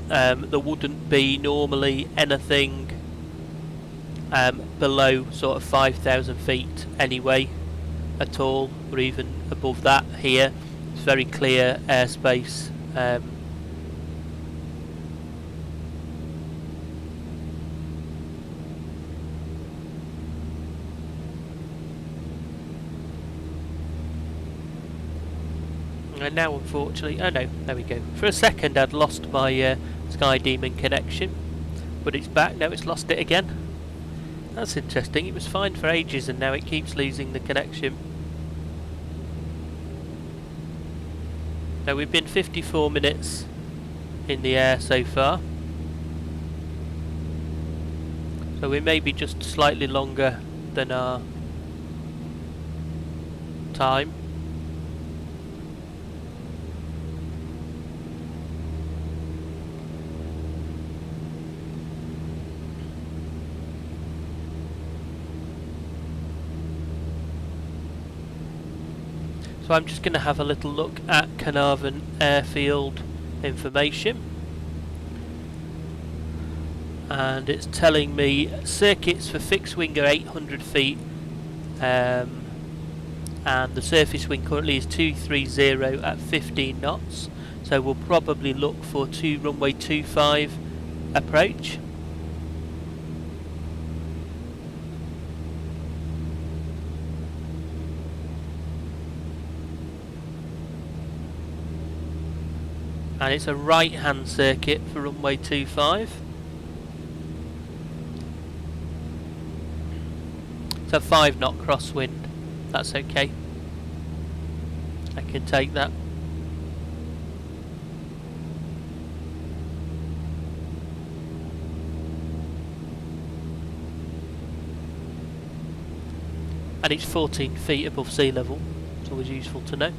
There wouldn't be normally anything below sort of 5,000 feet anyway at all, or even above that here. It's very clear airspace. And now unfortunately, oh no, there we go. For a second I'd lost my SkyDemon connection, but it's back. Now it's lost it again. That's interesting. It was fine for ages and now it keeps losing the connection. Now we've been 54 minutes in the air so far, so we may be just slightly longer than our time. So I'm just going to have a little look at Caernarfon airfield information, and it's telling me circuits for fixed wing are 800 feet, and the surface wind currently is 230 at 15 knots, so we'll probably look for runway 25 approach. And it's a right hand circuit for runway 25. It's a 5 knot crosswind. That's okay. I can take that. And it's 14 feet above sea level. It's always useful to know.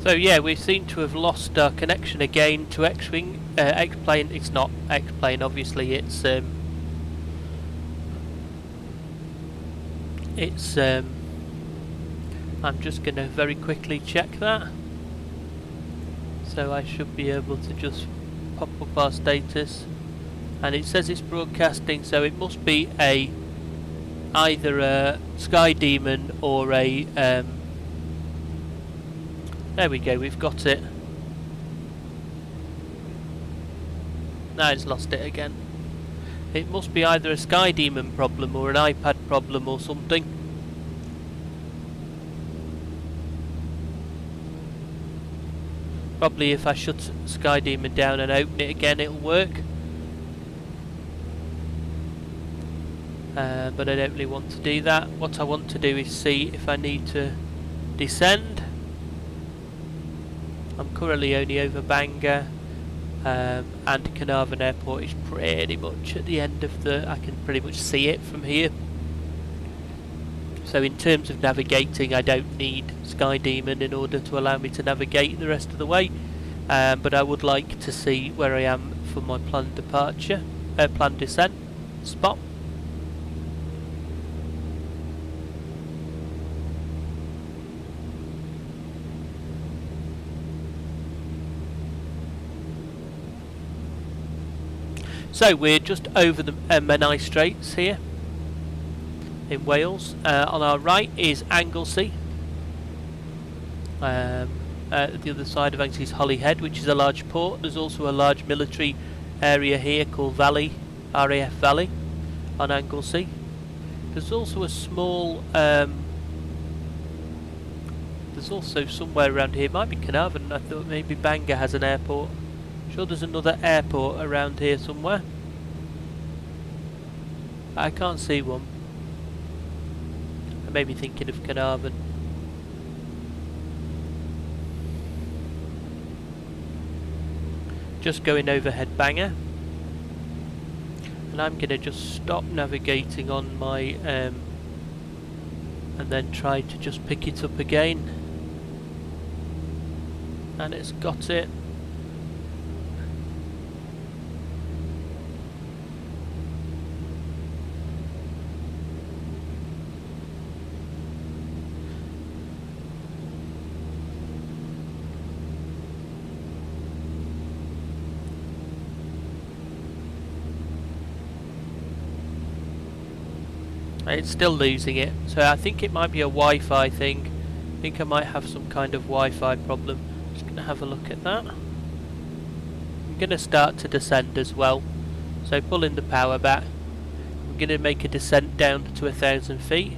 So yeah, we seem to have lost our connection again to X-Wing, X-Plane. It's not X-Plane, obviously, it's I'm just going to very quickly check that. So I should be able to just pop up our status. And it says it's broadcasting, so it must be either a Sky Demon or a there we go, we've got it. Now it's lost it again. It must be either a Sky Demon problem or an iPad problem or something. Probably if I shut Sky Demon down and open it again, it'll work. But I don't really want to do that. What I want to do is see if I need to descend. I'm currently only over Bangor, and Caernarfon Airport is pretty much at the end of I can pretty much see it from here. So in terms of navigating, I don't need Sky Demon in order to allow me to navigate the rest of the way, but I would like to see where I am for my planned departure, planned descent spot. So we're just over the Menai Straits here in Wales. On our right is Anglesey. The other side of Anglesey is Holyhead, which is a large port. There's also a large military area here called Valley, RAF Valley, on Anglesey. There's also a small, there's also somewhere around here, it might be Caernarfon, I thought maybe Bangor has an airport. Sure there's another airport around here somewhere. I can't see one. I may be thinking of Caernarfon. Just going overhead Bangor. And I'm going to just stop navigating on my and then try to just pick it up again. And it's got it. It's still losing it, so I think it might be a Wi-Fi thing. I think I might have some kind of Wi-Fi problem. Just going to have a look at that. I'm going to start to descend as well, so pulling the power back. I'm going to make a descent down to 1,000 feet.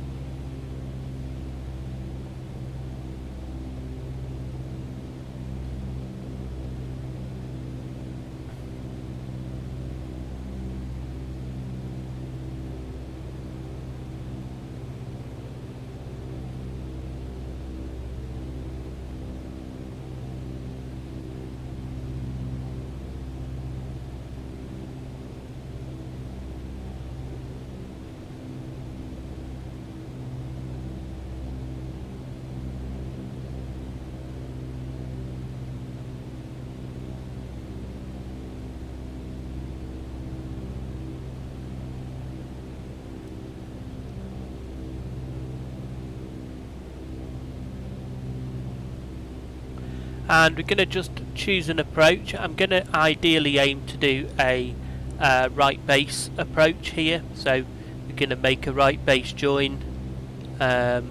And we're going to just choose an approach. I'm going to ideally aim to do a right base approach here. So we're going to make a right base join, and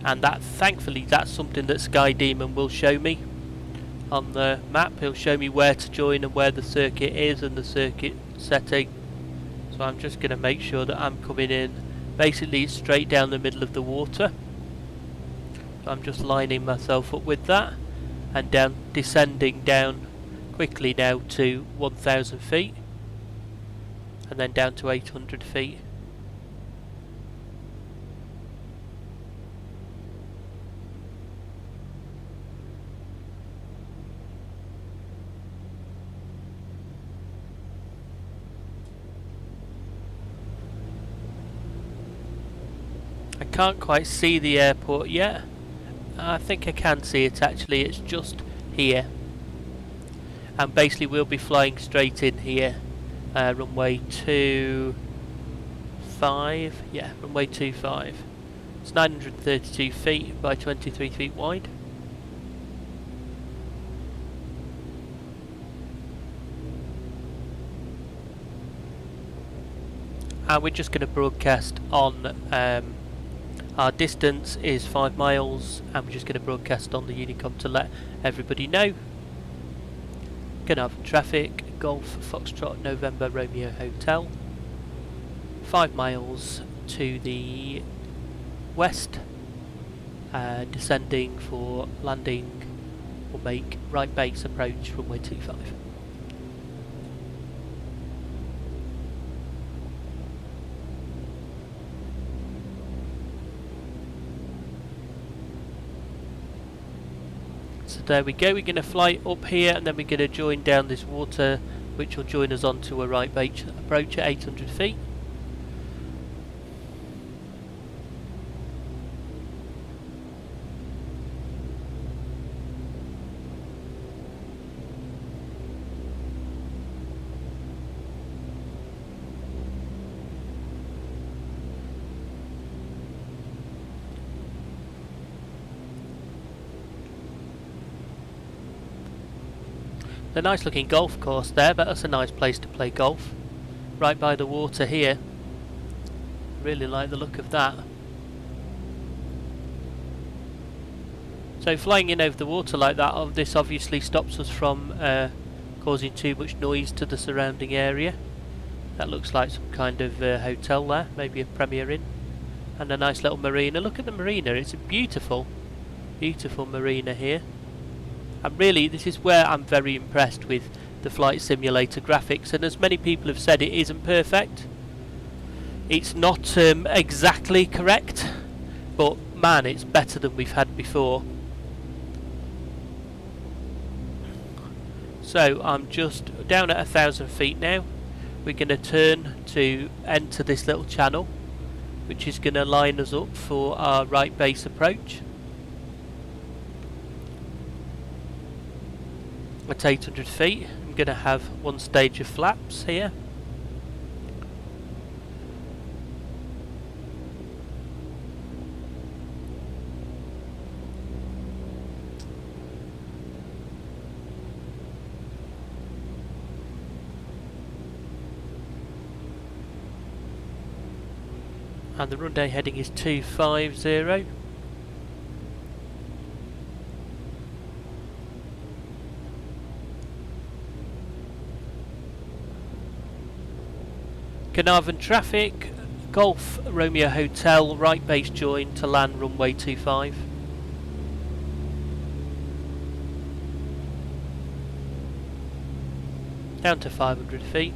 that thankfully that's something that Sky Demon will show me on the map. He'll show me where to join and where the circuit is and the circuit setting. So I'm just going to make sure that I'm coming in basically straight down the middle of the water. I'm just lining myself up with that and descending down quickly now to 1,000 feet and then down to 800 feet. I can't quite see the airport yet. I think I can see it actually, it's just here. And basically we'll be flying straight in here. Runway 25, yeah, runway 25. It's 932 feet by 23 feet wide. And we're just going to broadcast on, our distance is 5 miles, and we're just going to broadcast on the Unicom to let everybody know. Caernarfon traffic, Golf Foxtrot November Romeo Hotel, 5 miles to the west, descending for landing. We'll make right base approach runway 25. So there we go, we're going to fly up here and then we're going to join down this water, which will join us onto a right base approach at 800 feet. A nice looking golf course there, but that's a nice place to play golf. Right by the water here. Really like the look of that. So flying in over the water like that, this obviously stops us from causing too much noise to the surrounding area. That looks like some kind of hotel there, maybe a Premier Inn. And a nice little marina. Look at the marina, it's a beautiful, beautiful marina here. And really, this is where I'm very impressed with the flight simulator graphics, and as many people have said, it isn't perfect. It's not exactly correct, but man, it's better than we've had before. So I'm just down at 1,000 feet now. We're going to turn to enter this little channel, which is going to line us up for our right base approach. At 800 feet, I'm going to have one stage of flaps here. And the runway heading is 250. Caernarfon traffic, Golf Romeo Hotel, right base join to land runway 25. Down to 500 feet.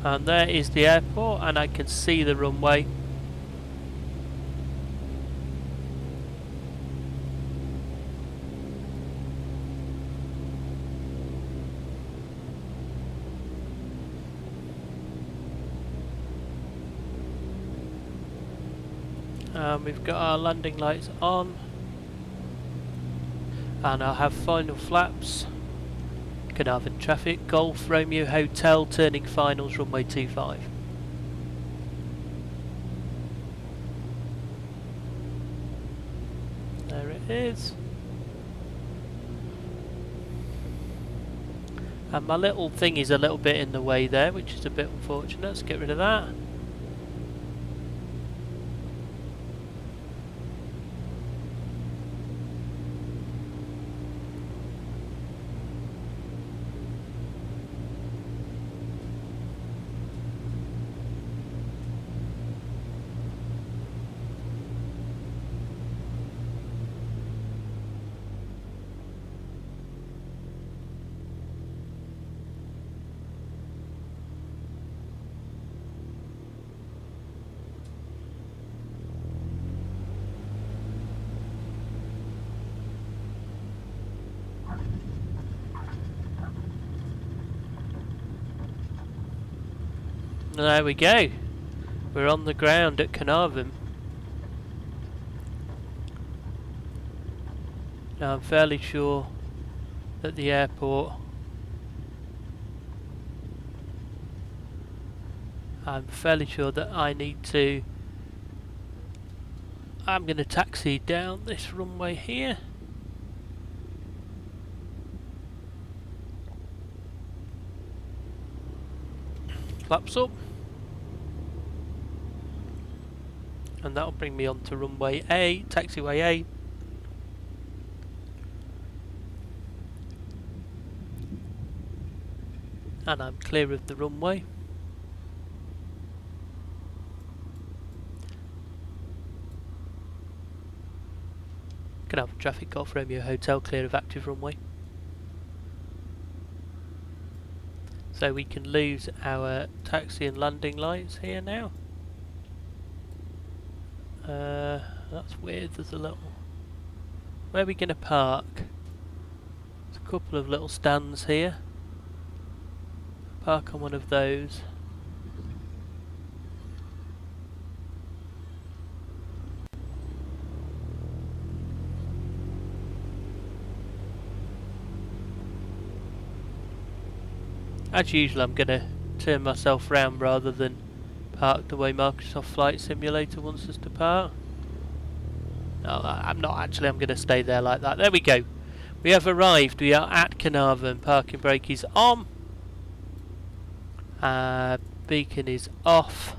And there is the airport, and I can see the runway. We've got our landing lights on, and I'll have final flaps. Caernarfon traffic, Golf Romeo Hotel, turning finals, runway 25. There it is. And my little thing is a little bit in the way there, which is a bit unfortunate. Let's get rid of that. There we go. We're on the ground at Caernarfon. Now I'm fairly sure that the airport, I'm going to taxi down this runway here. Flaps up. And that'll bring me on to runway A, taxiway A. And I'm clear of the runway. Caernarfon Traffic Golf Romeo Hotel, clear of active runway. So we can lose our taxi and landing lights here now. That's weird, there's a little... Where are we going to park? There's a couple of little stands here. Park on one of those. As usual, I'm going to turn myself round rather than park the way Microsoft Flight Simulator wants us to park. No, I'm not actually, I'm going to stay there like that. There we go. We have arrived. We are at Caernarfon. Parking brake is on. Beacon is off.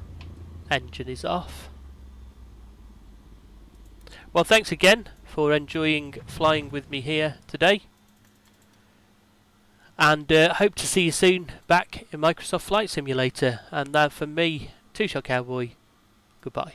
Engine is off. Well, thanks again for enjoying flying with me here today. And hope to see you soon back in Microsoft Flight Simulator. And that from me, Two Shot Cowboy. Goodbye.